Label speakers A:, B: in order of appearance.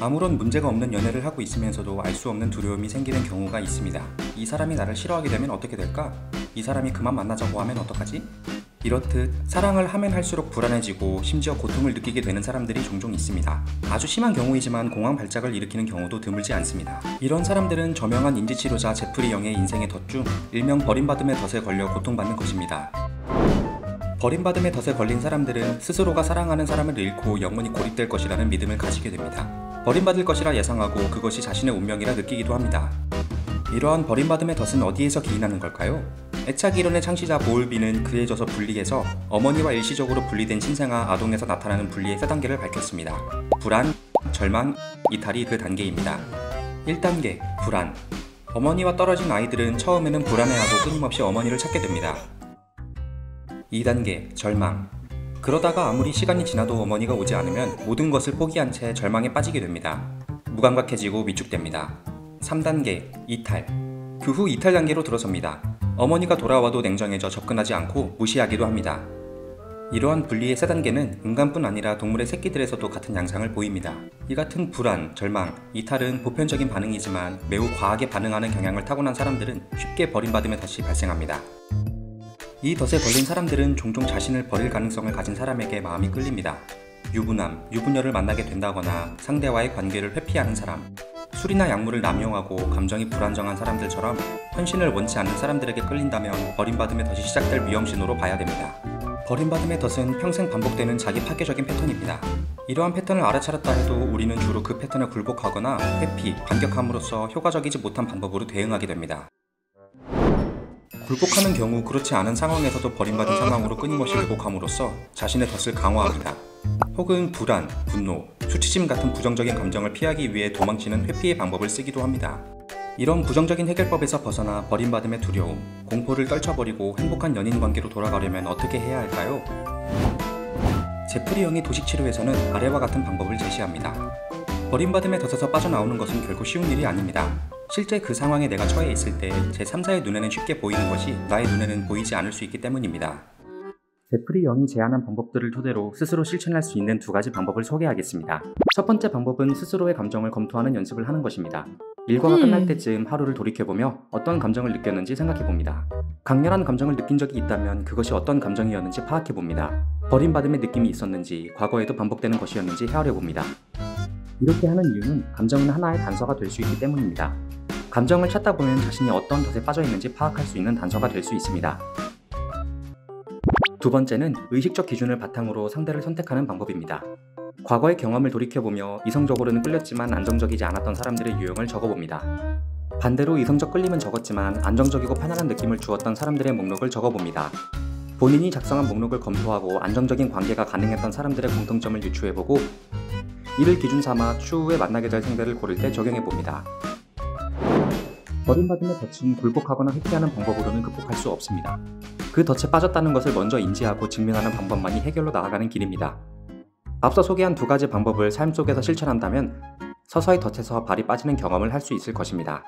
A: 아무런 문제가 없는 연애를 하고 있으면서도 알 수 없는 두려움이 생기는 경우가 있습니다. 이 사람이 나를 싫어하게 되면 어떻게 될까? 이 사람이 그만 만나자고 하면 어떡하지? 이렇듯 사랑을 하면 할수록 불안해지고 심지어 고통을 느끼게 되는 사람들이 종종 있습니다. 아주 심한 경우이지만 공황 발작을 일으키는 경우도 드물지 않습니다. 이런 사람들은 저명한 인지치료자 제프리 영의 인생의 덫 중 일명 버림받음의 덫에 걸려 고통받는 것입니다. 버림받음의 덫에 걸린 사람들은 스스로가 사랑하는 사람을 잃고 영원히 고립될 것이라는 믿음을 가지게 됩니다. 버림받을 것이라 예상하고 그것이 자신의 운명이라 느끼기도 합니다. 이러한 버림받음의 덫은 어디에서 기인하는 걸까요? 애착 이론의 창시자 보울비는 그에 져서 분리해서 어머니와 일시적으로 분리된 신생아 아동에서 나타나는 분리의 3단계를 밝혔습니다. 불안, 절망, 이탈이 그 단계입니다. 1단계, 불안. 어머니와 떨어진 아이들은 처음에는 불안해하고 끊임없이 어머니를 찾게 됩니다. 2단계, 절망. 그러다가 아무리 시간이 지나도 어머니가 오지 않으면 모든 것을 포기한 채 절망에 빠지게 됩니다. 무감각해지고 위축됩니다. 3단계, 이탈. 그 후 이탈 단계로 들어섭니다. 어머니가 돌아와도 냉정해져 접근하지 않고 무시하기도 합니다. 이러한 분리의 3단계는 인간뿐 아니라 동물의 새끼들에서도 같은 양상을 보입니다. 이 같은 불안, 절망, 이탈은 보편적인 반응이지만 매우 과하게 반응하는 경향을 타고난 사람들은 쉽게 버림받음의 덫이 발생합니다. 이 덫에 걸린 사람들은 종종 자신을 버릴 가능성을 가진 사람에게 마음이 끌립니다. 유부남, 유부녀를 만나게 된다거나 상대와의 관계를 회피하는 사람, 술이나 약물을 남용하고 감정이 불안정한 사람들처럼 헌신을 원치 않는 사람들에게 끌린다면 버림받음의 덫이 시작될 위험신호로 봐야 됩니다. 버림받음의 덫은 평생 반복되는 자기 파괴적인 패턴입니다. 이러한 패턴을 알아차렸다 해도 우리는 주로 그 패턴을 굴복하거나 회피, 반격함으로써 효과적이지 못한 방법으로 대응하게 됩니다. 굴복하는 경우 그렇지 않은 상황에서도 버림받은 상황으로 끊임없이 왜곡함으로써 자신의 덫을 강화합니다. 혹은 불안, 분노, 수치심 같은 부정적인 감정을 피하기 위해 도망치는 회피의 방법을 쓰기도 합니다. 이런 부정적인 해결법에서 벗어나 버림받음의 두려움, 공포를 떨쳐버리고 행복한 연인 관계로 돌아가려면 어떻게 해야 할까요? 제프리 영의 도식치료에서는 아래와 같은 방법을 제시합니다. 버림받음의 덫에서 빠져나오는 것은 결코 쉬운 일이 아닙니다. 실제 그 상황에 내가 처해 있을 때 제3자의 눈에는 쉽게 보이는 것이 나의 눈에는 보이지 않을 수 있기 때문입니다. 제프리 영이 제안한 방법들을 토대로 스스로 실천할 수 있는 2가지 방법을 소개하겠습니다. 첫 번째 방법은 스스로의 감정을 검토하는 연습을 하는 것입니다. 일과가 끝날 때쯤 하루를 돌이켜보며 어떤 감정을 느꼈는지 생각해봅니다. 강렬한 감정을 느낀 적이 있다면 그것이 어떤 감정이었는지 파악해봅니다. 버림받음의 느낌이 있었는지, 과거에도 반복되는 것이었는지 헤아려봅니다. 이렇게 하는 이유는 감정은 하나의 단서가 될 수 있기 때문입니다. 감정을 찾다 보면 자신이 어떤 덫에 빠져있는지 파악할 수 있는 단서가 될 수 있습니다. 두 번째는 의식적 기준을 바탕으로 상대를 선택하는 방법입니다. 과거의 경험을 돌이켜보며 이성적으로는 끌렸지만 안정적이지 않았던 사람들의 유형을 적어봅니다. 반대로 이성적 끌림은 적었지만 안정적이고 편안한 느낌을 주었던 사람들의 목록을 적어봅니다. 본인이 작성한 목록을 검토하고 안정적인 관계가 가능했던 사람들의 공통점을 유추해보고 이를 기준 삼아 추후에 만나게 될 상대를 고를 때 적용해봅니다. 버림받음의 덫은 굴복하거나 회피하는 방법으로는 극복할 수 없습니다. 그 덫에 빠졌다는 것을 먼저 인지하고 직면하는 방법만이 해결로 나아가는 길입니다. 앞서 소개한 2가지 방법을 삶 속에서 실천한다면 서서히 덫에서 발이 빠지는 경험을 할 수 있을 것입니다.